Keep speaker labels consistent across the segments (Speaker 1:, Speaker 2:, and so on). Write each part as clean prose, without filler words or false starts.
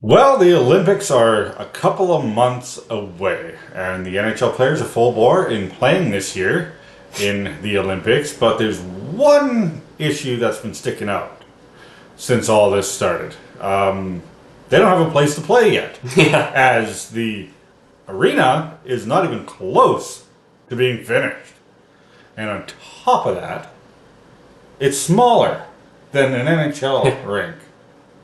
Speaker 1: Well, the Olympics are a couple of months away, and the NHL players are full bore in playing this year in the Olympics, but there's one issue that's been sticking out since all this started. They don't have a place to play yet,
Speaker 2: Yeah.
Speaker 1: as the arena is not even close to being finished. And on top of that, it's smaller than an NHL rink,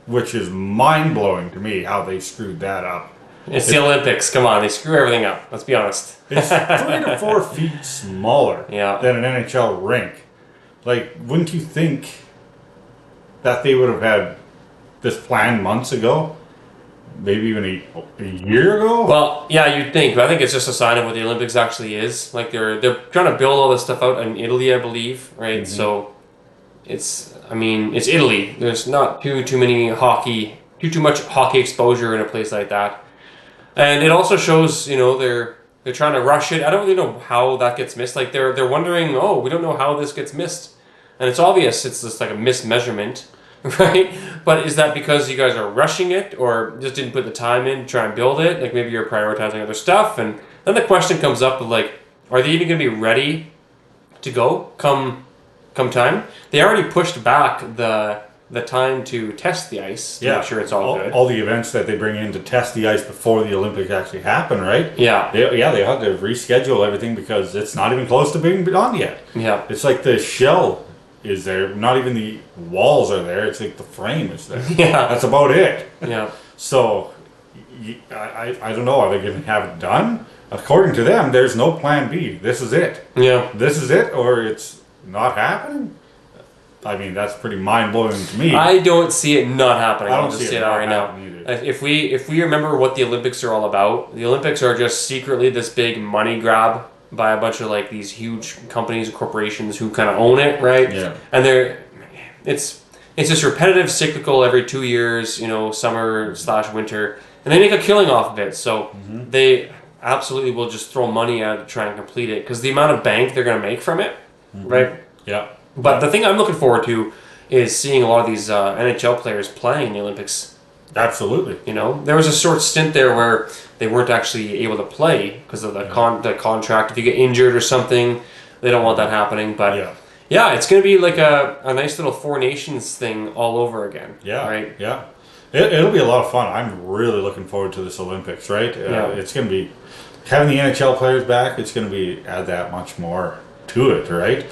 Speaker 1: which is mind-blowing to me how they screwed that up.
Speaker 2: It's the Olympics. Come on, they screw everything up. Let's be honest.
Speaker 1: It's 3 to 4 feet smaller
Speaker 2: Yeah.
Speaker 1: than an NHL rink. Like, wouldn't you think that they would have had this planned months ago? Maybe even a year ago?
Speaker 2: Well, yeah, you'd think, but I think it's just a sign of what the Olympics actually is. Like they're trying to build all this stuff out in Italy, I believe, right?
Speaker 1: Mm-hmm.
Speaker 2: So it's Italy. There's not too much hockey exposure in a place like that, and it also shows they're trying to rush it. I don't really know how that gets missed. Like they're wondering, oh, we don't know how this gets missed, and it's obvious it's just like a mismeasurement. Right? But is that because you guys are rushing it or just didn't put the time in to try and build it? Like maybe you're prioritizing other stuff. And then the question comes up of like, are they even going to be ready to go come time? They already pushed back the time to test the ice to make sure it's all good.
Speaker 1: All the events that they bring in to test the ice before the Olympics actually happen, right?
Speaker 2: Yeah.
Speaker 1: They had to reschedule everything because it's not even close to being done yet.
Speaker 2: Yeah.
Speaker 1: It's like the shell is there, not even the walls are there, it's like the frame is there.
Speaker 2: Yeah.
Speaker 1: That's about it.
Speaker 2: Yeah.
Speaker 1: So, I don't know, are they going to have it done? According to them, there's no plan B. This is it.
Speaker 2: Yeah.
Speaker 1: This is it, or it's not happening? I mean, that's pretty mind-blowing to me.
Speaker 2: I don't see it not happening.
Speaker 1: I don't
Speaker 2: I'll just
Speaker 1: see it
Speaker 2: say that
Speaker 1: not
Speaker 2: right now.
Speaker 1: happening either.
Speaker 2: If we remember what the Olympics are all about, the Olympics are just secretly this big money grab by a bunch of like these huge companies and corporations who kind of own it, right?
Speaker 1: Yeah.
Speaker 2: And it's just repetitive, cyclical every 2 years, summer/winter, and they make a killing off of it. So they absolutely will just throw money at it to try and complete it because the amount of bank they're going to make from it, right?
Speaker 1: Yeah.
Speaker 2: But the thing I'm looking forward to is seeing a lot of these NHL players playing in the Olympics.
Speaker 1: Absolutely.
Speaker 2: There was a short stint there where they weren't actually able to play because of the contract. If you get injured or something, they don't want that happening. But yeah, it's going to be like a nice little Four Nations thing all over again.
Speaker 1: Yeah.
Speaker 2: Right?
Speaker 1: Yeah. It'll be a lot of fun. I'm really looking forward to this Olympics, right?
Speaker 2: Yeah.
Speaker 1: It's going to be, having the NHL players back, it's going to be, add that much more to it, right?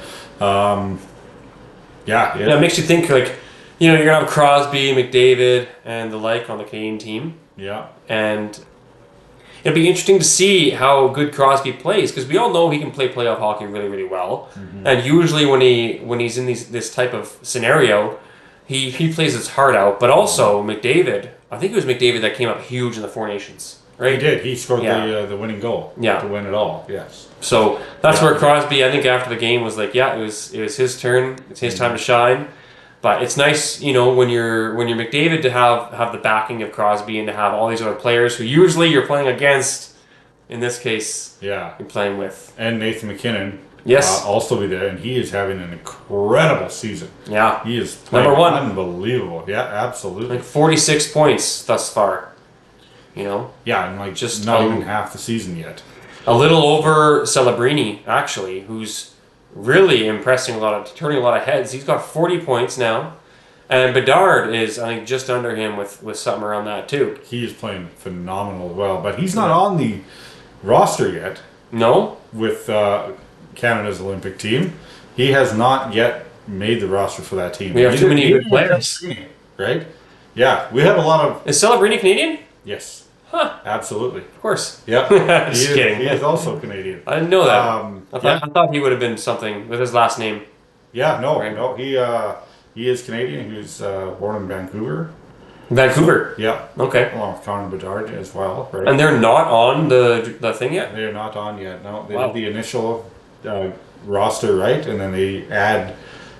Speaker 1: Yeah.
Speaker 2: It makes you think like, you're going to have Crosby, McDavid, and the like on the Canadian team.
Speaker 1: Yeah.
Speaker 2: And it'll be interesting to see how good Crosby plays because we all know he can play playoff hockey really, really well. Mm-hmm. And usually when he's in this type of scenario, he plays his heart out. But also McDavid, I think it was McDavid that came up huge in the Four Nations, right?
Speaker 1: He did. He scored the winning goal to win it all. Yes.
Speaker 2: So that's where Crosby, I think after the game was like, it was his turn. It's his time to shine. But it's nice, when you're McDavid to have the backing of Crosby and to have all these other players who usually you're playing against. In this case, you're playing with.
Speaker 1: And Nathan McKinnon.
Speaker 2: Yes.
Speaker 1: Also be there, and he is having an incredible season.
Speaker 2: Yeah.
Speaker 1: He is playing
Speaker 2: number one.
Speaker 1: Unbelievable. Yeah, absolutely.
Speaker 2: Like 46 points thus far.
Speaker 1: Yeah, and like
Speaker 2: just
Speaker 1: not even half the season yet.
Speaker 2: A little over Celebrini, actually, who's really turning a lot of heads. He's got 40 points now. And Bedard is, I think, just under him with something around that, too.
Speaker 1: He is playing phenomenal well, but he's not on the roster yet.
Speaker 2: No?
Speaker 1: With Canada's Olympic team. He has not yet made the roster for that team.
Speaker 2: We have too many good players.
Speaker 1: Right? Yeah, we have a lot of...
Speaker 2: Is Celebrini Canadian?
Speaker 1: Yes.
Speaker 2: Huh.
Speaker 1: Absolutely.
Speaker 2: Of course.
Speaker 1: Yeah.
Speaker 2: Just kidding.
Speaker 1: He is also Canadian.
Speaker 2: I didn't know that. I thought he would have been something with his last name.
Speaker 1: Yeah, no. He is Canadian. He was born in Vancouver.
Speaker 2: Vancouver?
Speaker 1: Yeah.
Speaker 2: Okay.
Speaker 1: Along with Connor Bedard as well. Right?
Speaker 2: And they're not on the thing yet?
Speaker 1: They're not on yet. No. They have the initial roster, right? And then they add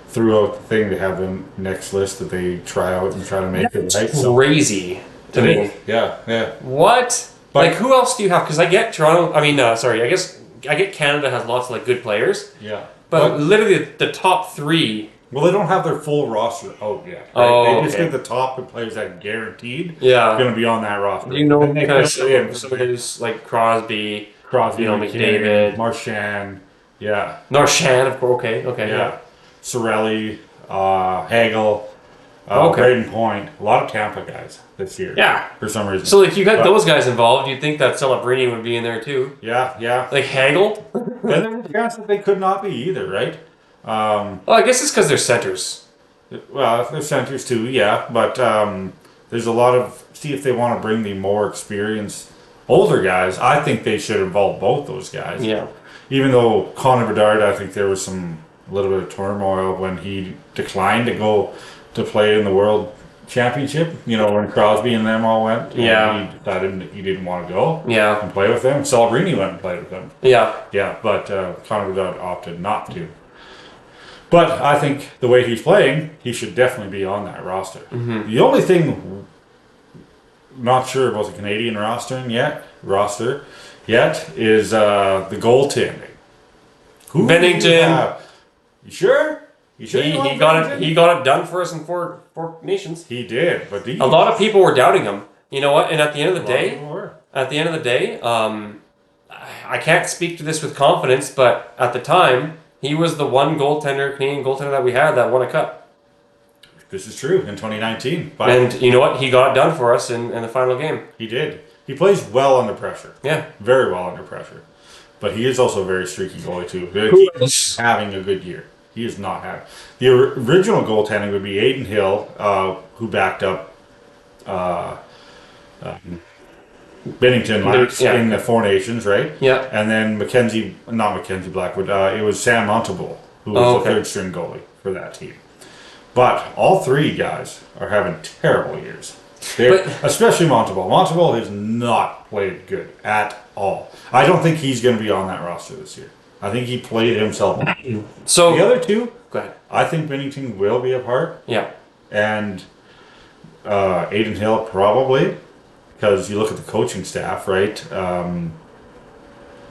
Speaker 1: throughout the thing to have the next list that they try out and try to make it right.
Speaker 2: Crazy to me.
Speaker 1: Yeah.
Speaker 2: What? Like, who else do you have? Because I get Toronto. I guess I get Canada has lots of like good players.
Speaker 1: Yeah.
Speaker 2: But literally the top three
Speaker 1: Well, they don't have their full roster out yet. Right?
Speaker 2: Oh,
Speaker 1: they just
Speaker 2: okay.
Speaker 1: get the top of players that guaranteed
Speaker 2: Yeah.
Speaker 1: going to be on that roster.
Speaker 2: You know,
Speaker 1: And they
Speaker 2: kind of
Speaker 1: fill in
Speaker 2: some of those like Crosby,
Speaker 1: Crosby, McKinnon,
Speaker 2: McDavid,
Speaker 1: Marchand, yeah,
Speaker 2: Marchand, of course. Okay,
Speaker 1: yeah, Sorelli, Hagel,
Speaker 2: Okay.
Speaker 1: Braden Point, a lot of Tampa guys this year.
Speaker 2: Yeah.
Speaker 1: For some reason.
Speaker 2: So if you got those guys involved, you'd think that Celebrini would be in there too.
Speaker 1: Yeah.
Speaker 2: Like Hagel?
Speaker 1: And there's a chance that they could not be either, right?
Speaker 2: Well, I guess it's because they're centers.
Speaker 1: Well, there's centers too, yeah, but there's a lot of see if they want to bring the more experienced older guys. I think they should involve both those guys.
Speaker 2: Yeah.
Speaker 1: Even though Connor Bedard, I think there was a little bit of turmoil when he declined to go to play in the World Championship. You know, when Crosby and them all went.
Speaker 2: Yeah.
Speaker 1: He decided he didn't want to go.
Speaker 2: Yeah.
Speaker 1: And play with them. Celebrini went and played with them.
Speaker 2: Yeah.
Speaker 1: Yeah, but Connor Bedard opted not to. But I think the way he's playing, he should definitely be on that roster.
Speaker 2: Mm-hmm.
Speaker 1: The only thing, not sure about the Canadian roster yet, is the goaltending. Who
Speaker 2: Bennington.
Speaker 1: do you have? You sure? You sure you want
Speaker 2: He got
Speaker 1: Bennington?
Speaker 2: it. He got it done for us in four nations.
Speaker 1: He did, but
Speaker 2: A lot of people were doubting him. You know what? And at the end of the day, I can't speak to this with confidence, but at the time, he was the one Canadian goaltender that we had that won a cup.
Speaker 1: This is true in 2019. But
Speaker 2: And you know what? He got it done for us in the final game.
Speaker 1: he did. He plays well under pressure.
Speaker 2: Yeah.
Speaker 1: Very well under pressure. But he is also a very streaky goalie too.
Speaker 2: Who
Speaker 1: He's having a good year. He is not having. The original goaltending would be Aiden Hill, who backed up Bennington last in the Four Nations, right?
Speaker 2: Yeah.
Speaker 1: And then not Mackenzie Blackwood. It was Sam Montalvo, who was the third string goalie for that team. But all three guys are having terrible years. Especially Montalvo. Montalvo has not played good at all. I don't think he's going to be on that roster this year. I think he played himself.
Speaker 2: So
Speaker 1: The other two,
Speaker 2: go ahead.
Speaker 1: I think Bennington will be a part,
Speaker 2: Yeah.
Speaker 1: and Aiden Hill probably, because you look at the coaching staff, right?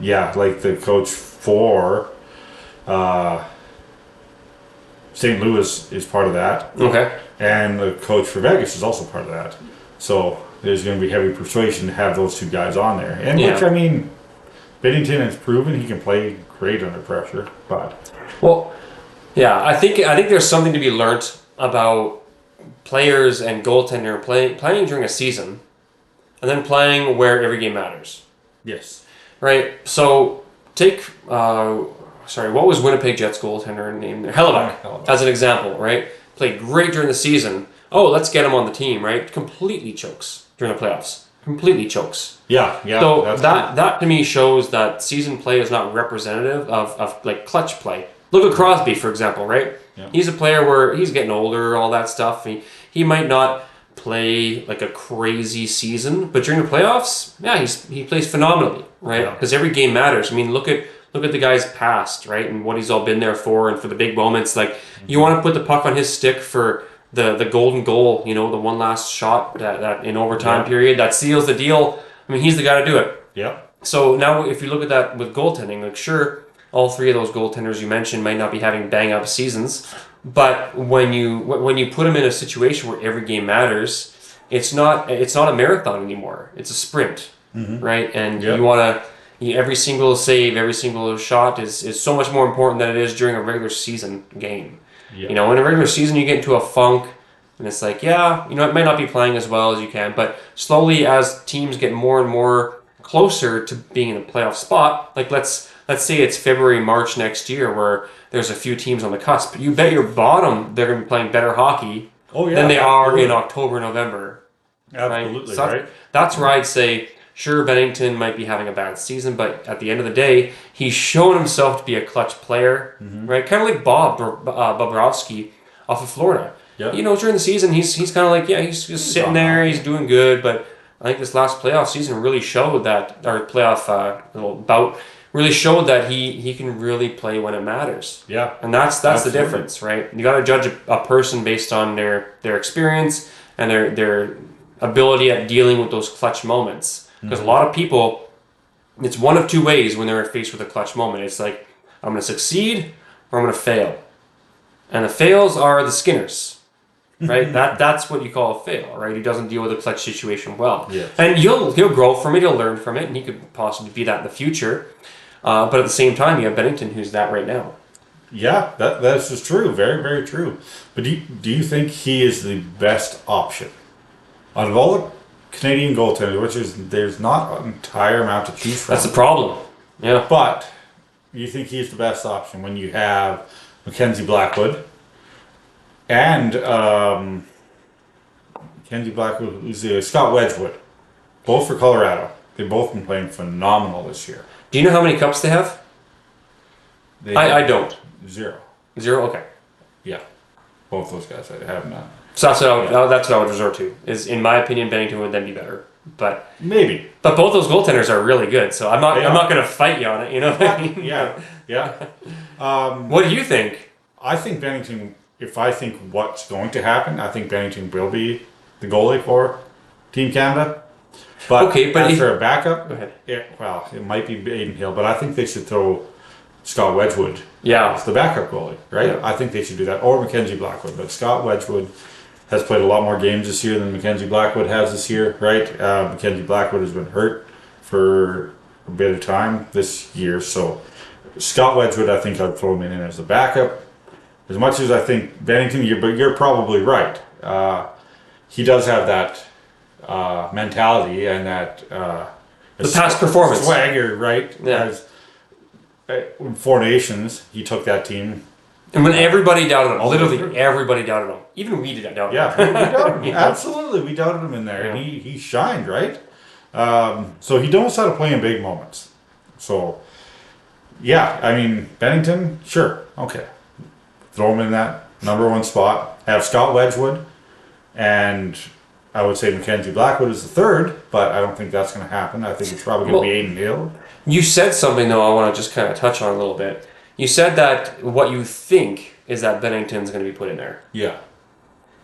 Speaker 1: Like the coach for St. Louis is part of that.
Speaker 2: Okay.
Speaker 1: And the coach for Vegas is also part of that. So there's going to be heavy persuasion to have those two guys on there. And which, I mean, Bennington has proven he can play great under pressure. But
Speaker 2: I think there's something to be learned about players and goaltender playing during a season, and then playing where every game matters.
Speaker 1: yes,
Speaker 2: Right. So take what was Winnipeg Jets goaltender name there? Hellebuck as an example. Right. Played great during the season. Oh, let's get him on the team. Right. Completely chokes during the playoffs. Completely chokes.
Speaker 1: Yeah.
Speaker 2: So that to me shows that season play is not representative of like clutch play. Look at Crosby, for example, right?
Speaker 1: Yeah.
Speaker 2: He's a player where he's getting older, all that stuff. He might not play like a crazy season, but during the playoffs, he plays phenomenally, right? Because every game matters. I mean, look at the guy's past, right, and what he's all been there for, and for the big moments. Like you want to put the puck on his stick for the golden goal, you know, the one last shot that in overtime period that seals the deal. I mean, he's the guy to do it.
Speaker 1: Yeah.
Speaker 2: So now, if you look at that with goaltending, like sure, all three of those goaltenders you mentioned might not be having bang up seasons, but when you put them in a situation where every game matters, it's not a marathon anymore. It's a sprint, right? And you want to every single save, every single shot is so much more important than it is during a regular season game. Yeah. You know, in a regular season, you get into a funk, and it's like, it might not be playing as well as you can, but slowly as teams get more and more closer to being in a playoff spot, like let's say it's February, March next year, where there's a few teams on the cusp. You bet your bottom they're going to be playing better hockey than they are in October, November.
Speaker 1: Absolutely,
Speaker 2: right? So that's where I'd say, sure, Bennington might be having a bad season, but at the end of the day, he's shown himself to be a clutch player, right? Kind of like Bob Bobrovsky off of Florida.
Speaker 1: Yeah.
Speaker 2: You know, during the season, he's kind of like, he's just sitting there, he's doing good, but I think this last playoff season really showed that, or playoff little bout, really showed that he can really play when it matters.
Speaker 1: Yeah.
Speaker 2: And that's the difference, right? You got to judge a person based on their experience and their ability at dealing with those clutch moments. Because a lot of people, it's one of two ways when they're faced with a clutch moment. It's like, I'm going to succeed or I'm going to fail. and the fails are the Skinners, right? That's what you call a fail, right? He doesn't deal with a clutch situation well,
Speaker 1: Yes.
Speaker 2: and he'll grow from it, he'll learn from it, and he could possibly be that in the future. But at the same time, you have Bennington, who's that right now.
Speaker 1: Yeah, that's just true. Very, very true. But do you think he is the best option out of all the Canadian goaltenders, which is there's not an entire amount to choose from?
Speaker 2: That's the problem. Yeah.
Speaker 1: But you think he's the best option when you have Mackenzie Blackwood and Scott Wedgwood, both for Colorado. They've both been playing phenomenal this year.
Speaker 2: Do you know how many cups they have? I don't.
Speaker 1: 0.
Speaker 2: 0? Okay.
Speaker 1: Yeah. Both those guys I have none.
Speaker 2: So that's what I would resort to. Is in my opinion, Bennington would then be better. But
Speaker 1: maybe.
Speaker 2: But both those goaltenders are really good. So I'm not going to fight you on it. You know what I mean?
Speaker 1: Yeah.
Speaker 2: What do you think?
Speaker 1: I think Bennington. If I think what's going to happen, I think Bennington will be the goalie for Team Canada. But as for a backup,
Speaker 2: go ahead.
Speaker 1: It might be Aiden Hill, but I think they should throw Scott Wedgwood as the backup goalie, right? Yeah. I think they should do that, or Mackenzie Blackwood. But Scott Wedgwood has played a lot more games this year than Mackenzie Blackwood has this year, right? Mackenzie Blackwood has been hurt for a bit of time this year, so Scott Wedgwood, I think I'd throw him in as the backup. As much as I think Bennington, but you're probably right. He does have that mentality and that
Speaker 2: the past performance
Speaker 1: swagger, right?
Speaker 2: Yeah.
Speaker 1: In Four Nations, he took that team,
Speaker 2: and when everybody doubted him, literally everybody doubted him. Even we did doubt him.
Speaker 1: Yeah, we doubted him. Absolutely, we doubted him in there, and he shined, right? So he knows how to play in big moments. So yeah, I mean Bennington, sure, okay, throw him in that number 1 spot. Have Scott Wedgwood, and I would say Mackenzie Blackwood is the third, but I don't think that's going to happen. I think it's probably going to be Aiden Hill.
Speaker 2: You said something, though, I want to just kind of touch on a little bit. You said that what you think is that Bennington's going to be put in there.
Speaker 1: Yeah.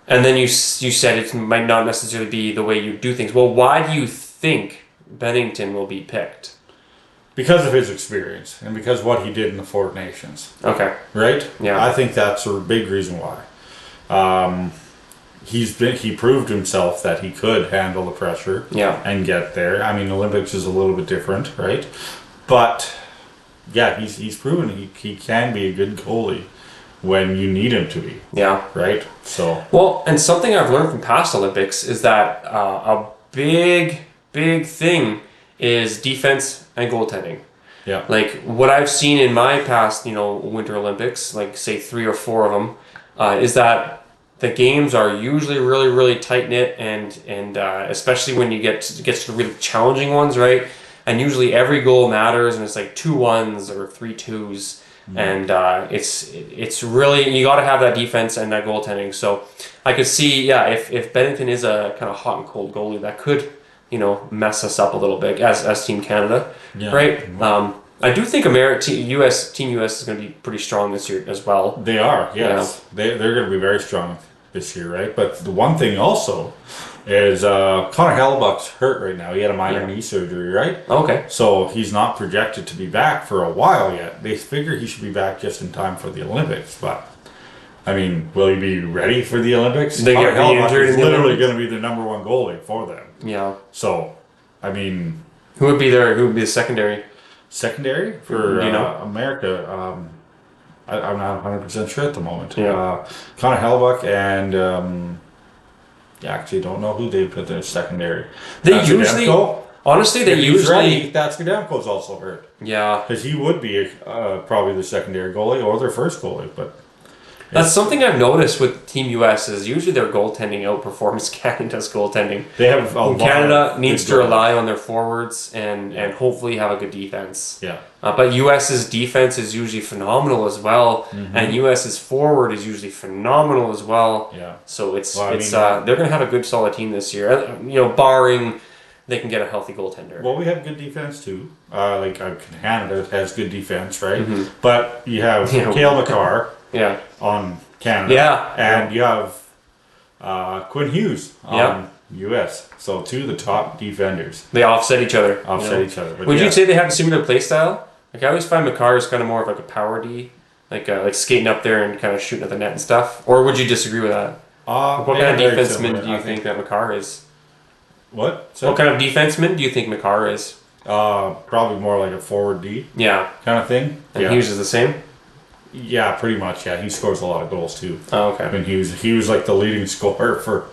Speaker 2: And then you said it might not necessarily be the way you do things. Well, why do you think Bennington will be picked?
Speaker 1: Because of his experience and because what he did in the Four Nations.
Speaker 2: Okay.
Speaker 1: Right?
Speaker 2: Yeah.
Speaker 1: I think that's a big reason why. He proved himself that he could handle the pressure and get there. I mean, Olympics is a little bit different, right? But yeah, he's proven he can be a good goalie when you need him to be.
Speaker 2: Yeah.
Speaker 1: Right? So
Speaker 2: well, and something I've learned from past Olympics is that a big thing is defense and goaltending.
Speaker 1: Yeah.
Speaker 2: Like what I've seen in my past, Winter Olympics, like say 3 or 4 of them, is that the games are usually really, really tight knit, and especially when you get to the really challenging ones, right? And usually every goal matters, and it's like 2-1s or 3-2s, and it's really you got to have that defense and that goaltending. So I could see, if Bennington is a kind of hot and cold goalie, that could mess us up a little bit as Team Canada, right? I do think Team US is going to be pretty strong this year as well.
Speaker 1: They are, yes. Yeah. They're going to be very strong this year, right? But the one thing also is Connor Hellebuck's hurt right now. He had a minor knee surgery, right?
Speaker 2: Okay.
Speaker 1: So he's not projected to be back for a while yet. They figure he should be back just in time for the Olympics, but I mean, will he be ready for the Olympics?
Speaker 2: They get re-injured
Speaker 1: is literally going to be the number 1 goalie for them.
Speaker 2: Yeah.
Speaker 1: So, I mean,
Speaker 2: who would be the secondary?
Speaker 1: Secondary for America? I'm not 100% sure at the moment.
Speaker 2: Yeah.
Speaker 1: Connor Hellebuck and actually don't know who they put their secondary.
Speaker 2: They usually, honestly,
Speaker 1: That's Gudemko's also hurt.
Speaker 2: Yeah.
Speaker 1: Because he would be probably the secondary goalie or their first goalie, but.
Speaker 2: That's something I've noticed with Team US is usually their goaltending outperforms Canada's goaltending.
Speaker 1: They have
Speaker 2: Canada needs to rely on their forwards and hopefully have a good defense.
Speaker 1: Yeah.
Speaker 2: But US's defense is usually phenomenal as well, and US's forward is usually phenomenal as well.
Speaker 1: Yeah.
Speaker 2: So they're going to have a good solid team this year. Barring they can get a healthy goaltender.
Speaker 1: Well, we have good defense too. Canada has good defense, right? But you have Cale Makar.
Speaker 2: Yeah.
Speaker 1: On Canada.
Speaker 2: Yeah.
Speaker 1: And you have Quinn Hughes on US. So 2 of the top defenders.
Speaker 2: They offset each other.
Speaker 1: But
Speaker 2: would you say they have a similar play style? Like I always find Makar is kind of more of like a power D, like skating up there and kind of shooting at the net and stuff? Or would you disagree with that? What kind of
Speaker 1: very
Speaker 2: defenseman
Speaker 1: similar,
Speaker 2: do you
Speaker 1: I
Speaker 2: think that Makar is?
Speaker 1: What?
Speaker 2: What kind of defenseman do you think Makar is?
Speaker 1: Probably more like a forward D
Speaker 2: Yeah.
Speaker 1: kind of thing.
Speaker 2: And Hughes is the same?
Speaker 1: Yeah, pretty much. Yeah, he scores a lot of goals too.
Speaker 2: Oh, okay.
Speaker 1: And he was like the leading scorer for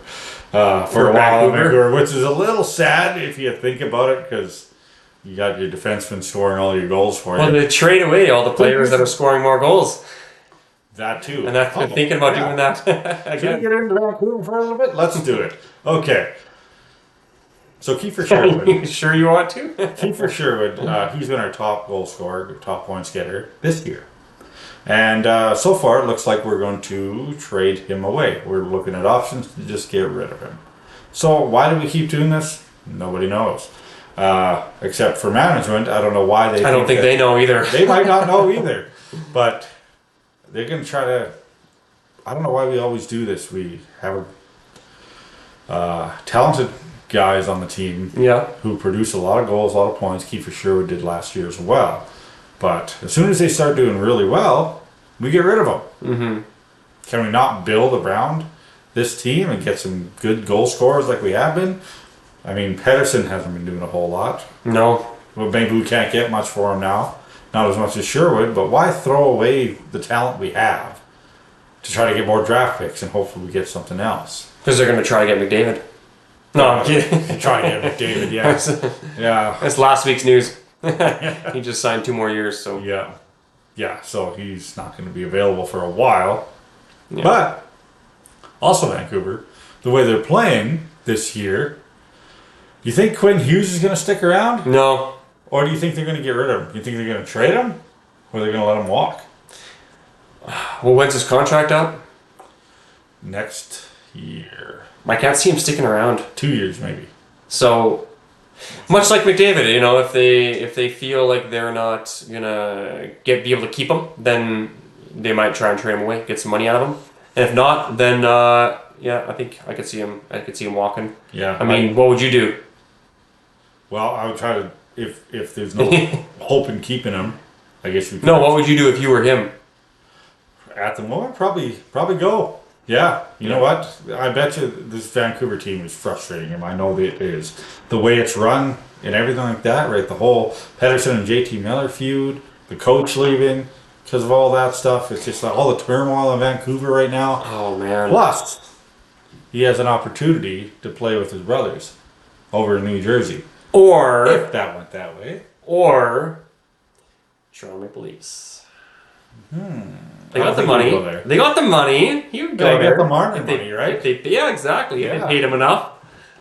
Speaker 1: a while in Vancouver, which is a little sad if you think about it, because you got your defenseman scoring all your goals for you.
Speaker 2: Well, they trade away all the players that are scoring more goals.
Speaker 1: That too.
Speaker 2: And they're thinking about doing that again.
Speaker 1: Can we get into Vancouver for a little bit? Let's do it. Okay. So Kiefer Sherwood.
Speaker 2: Sure you want to?
Speaker 1: Kiefer Sherwood, he's been our top goal scorer, top points getter this year. And so far, it looks like we're going to trade him away. We're looking at options to just get rid of him. So why do we keep doing this? Nobody knows. Except for management. I don't know why they
Speaker 2: I don't think they know either.
Speaker 1: They might not know either. But they're going to try to... I don't know why we always do this. We have talented guys on the team who produce a lot of goals, a lot of points. Kiefer Sherwood did last year as well. But as soon as they start doing really well, we get rid of them. Mm-hmm. Can we not build around this team and get some good goal scorers like we have been? I mean, Pedersen hasn't been doing a whole lot.
Speaker 2: No.
Speaker 1: Well, maybe we can't get much for him now. Not as much as Sherwood, but why throw away the talent we have to try to get more draft picks and hopefully we get something else?
Speaker 2: Because they're going to try to get McDavid. No, I'm kidding.
Speaker 1: Try to get McDavid, yeah. Yeah.
Speaker 2: That's last week's news. He just signed 2 more years, so...
Speaker 1: Yeah, so he's not going to be available for a while.
Speaker 2: Yeah.
Speaker 1: But, also Vancouver, the way they're playing this year, do you think Quinn Hughes is going to stick around?
Speaker 2: No.
Speaker 1: Or do you think they're going to get rid of him? You think they're going to trade him? Or are they going to let him walk?
Speaker 2: Well, when's his contract up?
Speaker 1: Next year.
Speaker 2: I can't see him sticking around.
Speaker 1: 2 years, maybe.
Speaker 2: So... Much like McDavid, you know, if they feel like they're not gonna be able to keep him, then they might try and trade him away, get some money out of him. And if not, then I think I could see him. I could see him walking.
Speaker 1: Yeah.
Speaker 2: I mean, what would you do?
Speaker 1: Well, I would try to if there's no hope in keeping him. I guess we could.
Speaker 2: No, what would you do if you were him?
Speaker 1: At the moment, probably go. Yeah, you know what? I bet you this Vancouver team is frustrating him. I know that it is. The way it's run and everything like that, right? The whole Pedersen and JT Miller feud, the coach leaving because of all that stuff. It's just like all the turmoil in Vancouver right now.
Speaker 2: Oh, man.
Speaker 1: Plus, he has an opportunity to play with his brothers over in New Jersey.
Speaker 2: Or...
Speaker 1: If that went that way.
Speaker 2: Or... Toronto Maple Leafs. They got the money. They got the money. You would go there.
Speaker 1: They got the Martin money, right?
Speaker 2: Yeah, exactly.
Speaker 1: Yeah.
Speaker 2: They paid him enough.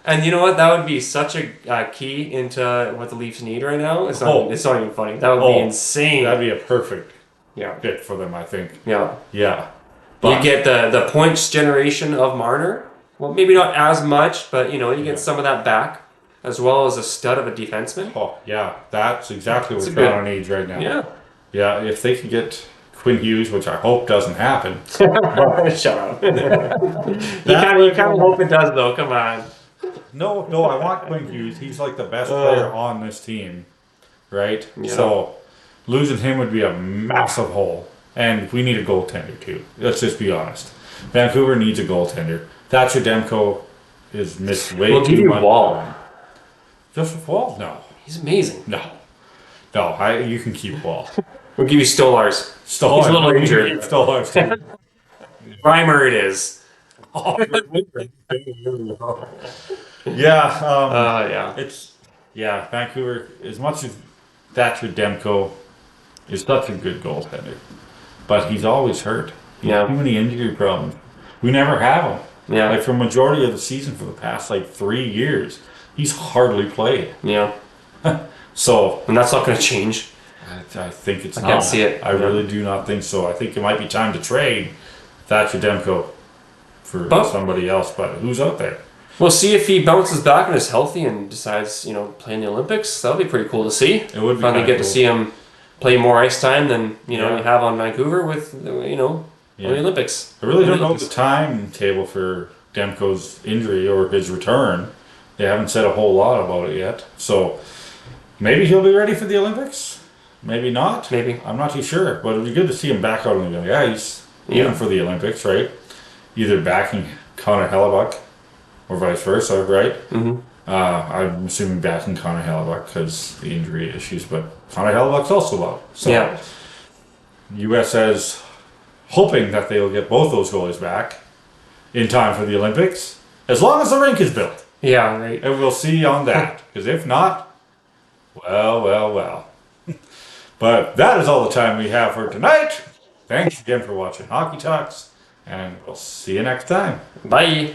Speaker 2: And you know what? That would be such a key into what the Leafs need right now. It's not even funny. That would be insane.
Speaker 1: That'd be a perfect
Speaker 2: fit
Speaker 1: for them, I think.
Speaker 2: Yeah.
Speaker 1: Yeah.
Speaker 2: But you get the points generation of Marner. Well, maybe not as much, but you get some of that back, as well as a stud of a defenseman.
Speaker 1: Oh, yeah. That's exactly what Toronto needs right now.
Speaker 2: Yeah.
Speaker 1: Yeah, if they can get Quinn Hughes, which I hope doesn't happen.
Speaker 2: Shut up. You kind of hope it does, though. Come on.
Speaker 1: No, I want Quinn Hughes. He's like the best player on this team, right? Yeah. So losing him would be a massive hole. And we need a goaltender, too. Let's just be honest. Vancouver needs a goaltender. Thatcher Demko is missed way
Speaker 2: we'll
Speaker 1: too
Speaker 2: give you
Speaker 1: much.
Speaker 2: Wall.
Speaker 1: Joseph Wall? No.
Speaker 2: He's amazing.
Speaker 1: No, you can keep Wall.
Speaker 2: We'll give you Stolars. He's a little injured.
Speaker 1: Stolars.
Speaker 2: Reimer it is.
Speaker 1: Yeah. Vancouver, as much as Thatcher Demko is such a good goaltender, but he's always hurt. He has too many injury problems. We never have him.
Speaker 2: Yeah.
Speaker 1: Like for majority of the season for the past 3 years, he's hardly played.
Speaker 2: Yeah.
Speaker 1: So.
Speaker 2: And that's not going to change.
Speaker 1: I think it's not.
Speaker 2: I can't see it.
Speaker 1: I really do not think so. I think it might be time to trade Thatcher Demko for somebody else, but who's out there?
Speaker 2: We'll see if he bounces back and is healthy and decides, play in the Olympics. That'll be pretty cool to see.
Speaker 1: It would be
Speaker 2: finally get to see him play more ice time than you have on Vancouver with on the Olympics.
Speaker 1: I really don't know the timetable for Demko's injury or his return. They haven't said a whole lot about it yet, so maybe he'll be ready for the Olympics. Maybe not.
Speaker 2: Maybe.
Speaker 1: I'm not too sure, but it'd be good to see him back out on the ice, even for the Olympics, right? Either backing Connor Hellebuck or vice versa, right?
Speaker 2: Mm-hmm.
Speaker 1: I'm assuming backing Connor Hellebuck because the injury issues, but Connor Hellebuck's also out. So
Speaker 2: Yeah.
Speaker 1: U.S. says hoping that they will get both those goalies back in time for the Olympics, as long as the rink is built.
Speaker 2: Yeah, right.
Speaker 1: And we'll see on that. Because if not, well. But that is all the time we have for tonight. Thanks again for watching Hockey Talks, and we'll see you next time.
Speaker 2: Bye.